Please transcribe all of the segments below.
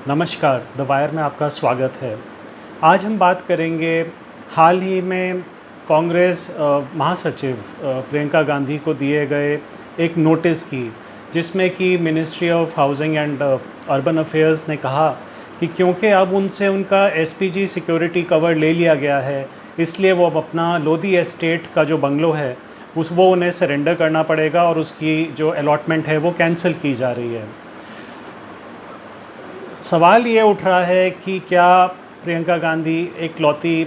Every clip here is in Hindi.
नमस्कार, द वायर में आपका स्वागत है। आज हम बात करेंगे हाल ही में कांग्रेस महासचिव प्रियंका गांधी को दिए गए एक नोटिस की, जिसमें कि ministry of housing and urban affairs ने कहा कि क्योंकि अब उनसे उनका एसपीजी सिक्योरिटी कवर ले लिया गया है, इसलिए वो अब अपना लोधी एस्टेट का जो बंगलो है वो उन्हें सरेंडर करना पड़ेगा और उसकी जो अलॉटमेंट है वो कैंसिल की जा रही है। सवाल ये उठ रहा है कि क्या प्रियंका गांधी एक लौती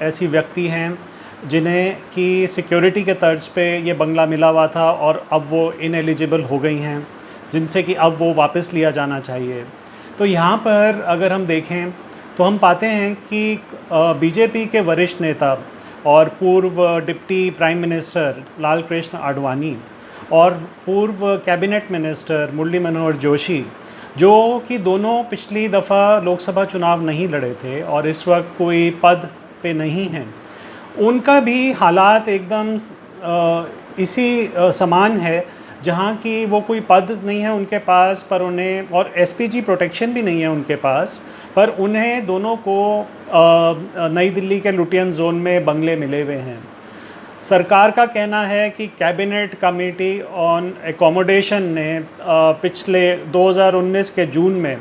ऐसी व्यक्ति हैं जिन्हें कि सिक्योरिटी के तर्ज पे ये बंगला मिला हुआ था और अब वो इनएलिजिबल हो गई हैं, जिनसे कि अब वो वापस लिया जाना चाहिए। तो यहाँ पर अगर हम देखें तो हम पाते हैं कि बीजेपी के वरिष्ठ नेता और पूर्व deputy prime minister Lal Krishna Advani और पूर्व कैबिनेट मिनिस्टर मुरली मनोहर जोशी, जो कि दोनों पिछली दफ़ा लोकसभा चुनाव नहीं लड़े थे और इस वक्त कोई पद पे नहीं हैं, उनका भी हालात एकदम इसी समान है, जहाँ की वो कोई पद नहीं है उनके पास पर उन्हें, और एसपीजी प्रोटेक्शन भी नहीं है उनके पास, पर उन्हें दोनों को नई दिल्ली के लुटियन जोन में बंगले मिले हुए हैं। सरकार का कहना है कि कैबिनेट कमेटी ऑन एकोमोडेशन ने पिछले 2019 के जून में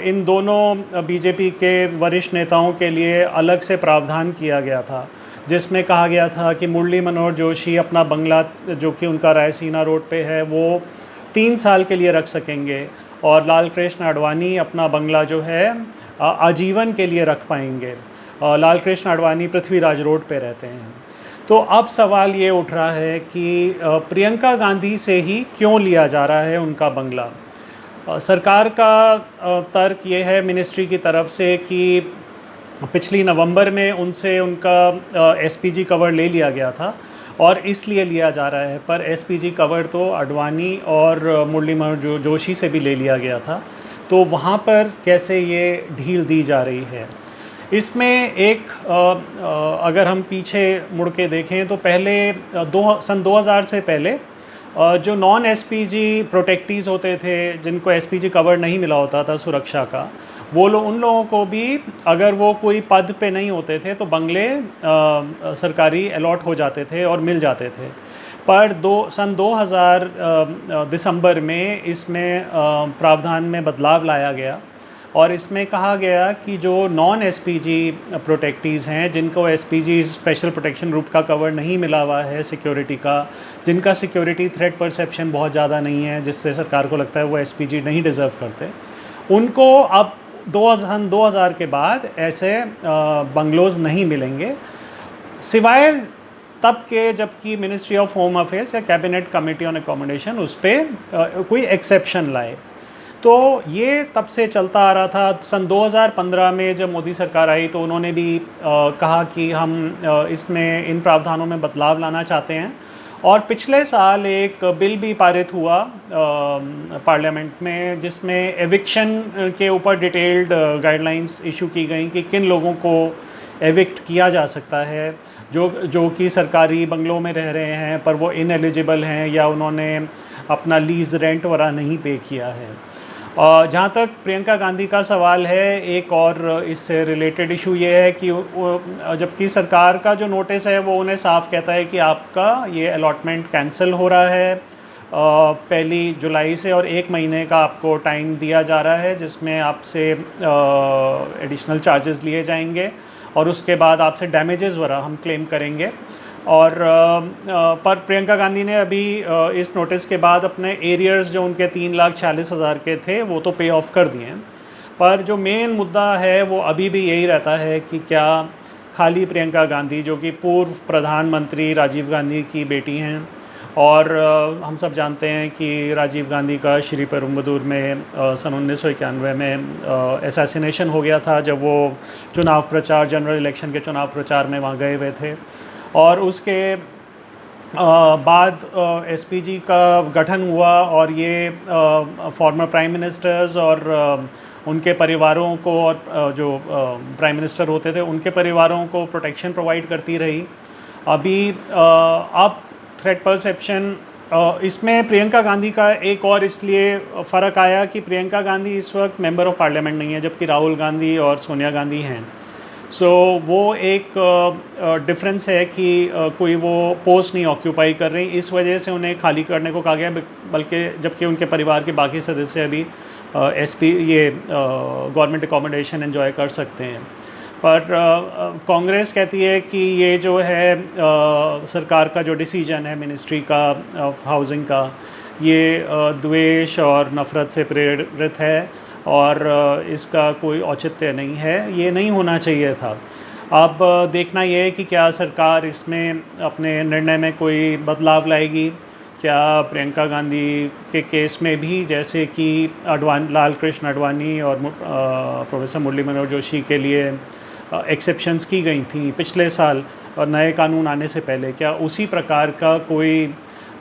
इन दोनों बीजेपी के वरिष्ठ नेताओं के लिए अलग से प्रावधान किया गया था, जिसमें कहा गया था कि मुरली मनोहर जोशी अपना बंगला, जो कि उनका रायसीना रोड पे है, वो 3 साल के लिए रख सकेंगे और लाल कृष्ण आडवाणी अपना बंगला जो है आजीवन के लिए रख पाएंगे। लाल कृष्ण आडवाणी पृथ्वीराज रोड पे रहते हैं। तो अब सवाल ये उठ रहा है कि प्रियंका गांधी से ही क्यों लिया जा रहा है उनका बंगला। सरकार का तर्क ये है मिनिस्ट्री की तरफ से कि पिछली नवंबर में उनसे उनका एसपीजी कवर ले लिया गया था और इसलिए लिया जा रहा है, पर एसपीजी कवर तो आडवाणी और मुरली मनोहर जोशी से भी ले लिया गया था। तो वहाँ पर कैसे ये ढील दी जा रही है, इसमें एक अगर हम पीछे मुड़ के देखें तो पहले सन 2000 से पहले जो नॉन एसपीजी प्रोटेक्टीज़ होते थे, जिनको एसपीजी कवर नहीं मिला होता था सुरक्षा का, वो लोग, उन लोगों को भी अगर वो कोई पद पे नहीं होते थे तो बंगले सरकारी अलॉट हो जाते थे और मिल जाते थे। पर सन 2000 दिसंबर में इसमें प्रावधान में बदलाव लाया गया और इसमें कहा गया कि जो नॉन एसपीजी प्रोटेक्टीज़ हैं, जिनको एसपीजी स्पेशल प्रोटेक्शन ग्रुप का कवर नहीं मिला हुआ है सिक्योरिटी का, जिनका सिक्योरिटी थ्रेट परसेप्शन बहुत ज़्यादा नहीं है, जिससे सरकार को लगता है वो एसपीजी नहीं डिज़र्व करते, उनको अब 2000 के बाद ऐसे बंगलोज़ नहीं मिलेंगे, सिवाय तब के जबकि मिनिस्ट्री ऑफ होम अफेयर्स या कैबिनेट कमेटी ऑन एकोमोडेशन उस पर कोई एक्सेप्शन लाए। तो ये तब से चलता आ रहा था। सन 2015 में जब मोदी सरकार आई तो उन्होंने भी कहा कि हम इसमें इन प्रावधानों में बदलाव लाना चाहते हैं, और पिछले साल एक बिल भी पारित हुआ पार्लियामेंट में, जिसमें एविक्शन के ऊपर डिटेल्ड गाइडलाइंस इशू की गई कि किन लोगों को एविक्ट किया जा सकता है, जो कि सरकारी बंगलों में रह रहे हैं पर वो इनएलिजिबल हैं या उन्होंने अपना लीज़ रेंट वगैरह नहीं पे किया है। जहाँ तक प्रियंका गांधी का सवाल है, एक और इससे रिलेटेड इशू ये है कि जबकि सरकार का जो नोटिस है वो उन्हें साफ कहता है कि आपका ये अलॉटमेंट कैंसिल हो रहा है 1 जुलाई से, और 1 महीने का आपको टाइम दिया जा रहा है जिसमें आपसे एडिशनल चार्जेस लिए जाएंगे और उसके बाद आपसे डैमेजेस वगैरह हम क्लेम करेंगे। और पर प्रियंका गांधी ने अभी इस नोटिस के बाद अपने एरियर्स जो उनके 3,46,000 के थे वो तो पे ऑफ कर दिए हैं, पर जो मेन मुद्दा है वो अभी भी यही रहता है कि क्या खाली प्रियंका गांधी, जो कि पूर्व प्रधानमंत्री राजीव गांधी की बेटी हैं, और हम सब जानते हैं कि राजीव गांधी का श्रीपेरुम्बदूर में सन 1991 में असैसिनेशन हो गया था, जब वो चुनाव प्रचार, जनरल इलेक्शन के चुनाव प्रचार में वहाँ गए हुए थे, और उसके बाद एसपीजी का गठन हुआ और ये फॉर्मर प्राइम मिनिस्टर्स और उनके परिवारों को, और जो प्राइम मिनिस्टर होते थे उनके परिवारों को प्रोटेक्शन प्रोवाइड करती रही। अब थ्रेट परसेप्शन इसमें प्रियंका गांधी का एक और इसलिए फ़र्क आया कि प्रियंका गांधी इस वक्त मेंबर ऑफ़ पार्लियामेंट नहीं है, जबकि राहुल गांधी और सोनिया गांधी हैं। सो वो एक डिफरेंस है कि कोई वो पोस्ट नहीं ऑक्यूपाई कर रही, इस वजह से उन्हें खाली करने को कहा गया, बल्कि जबकि उनके परिवार के बाकी सदस्य अभी एसपी ये गवर्नमेंट अकोमोडेशन एंजॉय कर सकते हैं। पर कांग्रेस कहती है कि ये जो है सरकार का जो डिसीजन है मिनिस्ट्री का हाउसिंग का, ये द्वेष और नफ़रत से प्रेरित है और इसका कोई औचित्य नहीं है, ये नहीं होना चाहिए था। अब देखना ये है कि क्या सरकार इसमें अपने निर्णय में कोई बदलाव लाएगी। क्या प्रियंका गांधी के केस में भी, जैसे कि लाल कृष्ण आडवाणी और प्रोफेसर मुरली मनोहर जोशी के लिए एक्सेप्शंस की गई थी पिछले साल और नए कानून आने से पहले, क्या उसी प्रकार का कोई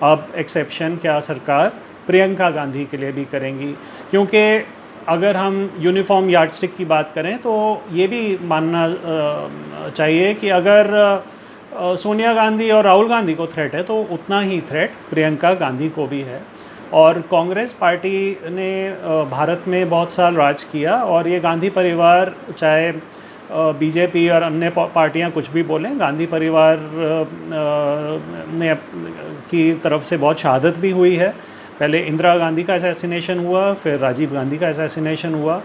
अब एक्सेप्शन क्या सरकार प्रियंका गांधी के लिए भी करेंगी? क्योंकि अगर हम यूनिफॉर्म यार्डस्टिक की बात करें तो ये भी मानना चाहिए कि अगर सोनिया गांधी और राहुल गांधी को थ्रेट है तो उतना ही थ्रेट प्रियंका गांधी को भी है। और कांग्रेस पार्टी ने भारत में बहुत साल राज किया और ये गांधी परिवार, चाहे बीजेपी और अन्य पार्टियां कुछ भी बोलें, गांधी परिवार ने की तरफ से बहुत शहादत भी हुई है। पहले इंदिरा गांधी का असैसिनेशन हुआ, फिर राजीव गांधी का असैसिनेशन हुआ,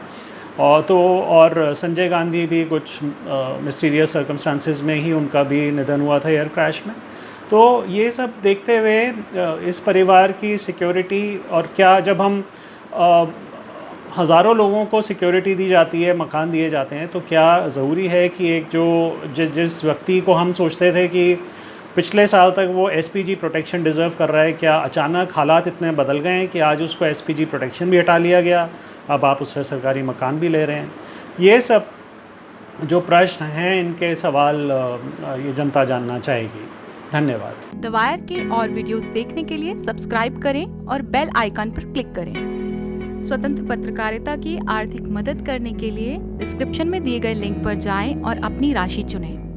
और संजय गांधी भी कुछ मिस्टीरियस सर्कमस्टांसेस में ही उनका भी निधन हुआ था एयर क्रैश में। तो ये सब देखते हुए इस परिवार की सिक्योरिटी, और क्या जब हम हज़ारों लोगों को सिक्योरिटी दी जाती है, मकान दिए जाते हैं, तो क्या ज़रूरी है कि एक जिस व्यक्ति को हम सोचते थे कि पिछले साल तक वो एसपीजी प्रोटेक्शन डिज़र्व कर रहा है, क्या अचानक हालात इतने बदल गए हैं कि आज उसको एसपीजी प्रोटेक्शन भी हटा लिया गया, अब आप उससे सरकारी मकान भी ले रहे हैं? ये सब जो प्रश्न हैं, इनके सवाल ये जनता जानना चाहेगी। धन्यवाद। द वायर के और वीडियोस देखने के लिए सब्सक्राइब करें और बेल आइकन पर क्लिक करें। स्वतंत्र पत्रकारिता की आर्थिक मदद करने के लिए डिस्क्रिप्शन में दिए गए लिंक पर जाएं और अपनी राशि चुनें।